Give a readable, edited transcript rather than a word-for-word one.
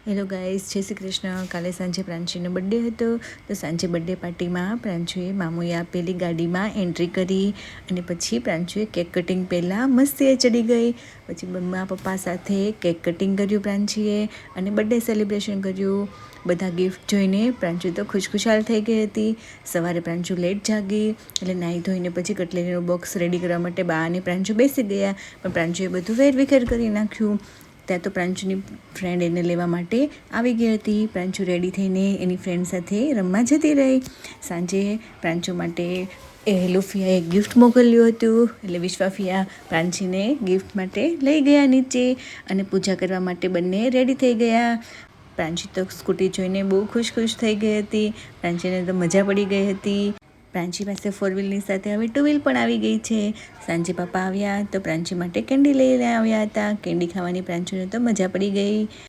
Hello guys, જય શ્રી કૃષ્ણ. કાલે સાંજે પ્રાંશીનો બર્થડે હતો, તો સાંજે બર્થડે પાર્ટીમાં પ્રાંશુએ મામુએ આપેલી ગાડીમાં એન્ટ્રી કરી અને પછી પ્રાંશુએ કેક કટિંગ પહેલાં મસ્તી ચડી ગઈ. પછી મમ્મા પપ્પા સાથે કેક કટિંગ કર્યું પ્રાંશીએ અને બર્થડે સેલિબ્રેશન કર્યું. બધા ગિફ્ટ જોઈને પ્રાંશુ તો ખુશખુશાલ થઈ ગઈ હતી. સવારે પ્રાંશુ લેટ જાગી એટલે નાહી ધોઈને પછી કટલેરીનું બોક્સ રેડી કરવા માટે બા અને પ્રાંશુ બેસી ગયા, પણ પ્રાંશુએ બધું વેરવિખેર કરી નાખ્યું. ત્યાં તો પ્રાંશુની ફ્રેન્ડ એને લેવા માટે આવી ગઈ હતી. પ્રાંશુ રેડી થઈને એની ફ્રેન્ડ સાથે રમવા જતી રહી. સાંજે પ્રાંશુ માટે હેલોફિયાએ ગિફ્ટ મોકલ્યું હતું, એટલે વિશ્વાફિયા પ્રાંશીને ગિફ્ટ માટે લઈ ગયા નીચે અને પૂજા કરવા માટે બંને રેડી થઈ ગયા. પ્રાંશી તો સ્કૂટી જોઈને બહુ ખુશ થઈ ગઈ હતી. પ્રાંશીને તો મજા પડી ગઈ હતી. પ્રાંશી પાસે 4 વ્હીલની સાથે હવે 2 વ્હીલ પણ આવી ગઈ છે. સાંજે પપ્પા આવ્યા તો પ્રાંશી માટે કેન્ડી લઈને આવ્યા હતા. કેન્ડી ખાવાની પ્રાંશુને તો મજા પડી ગઈ.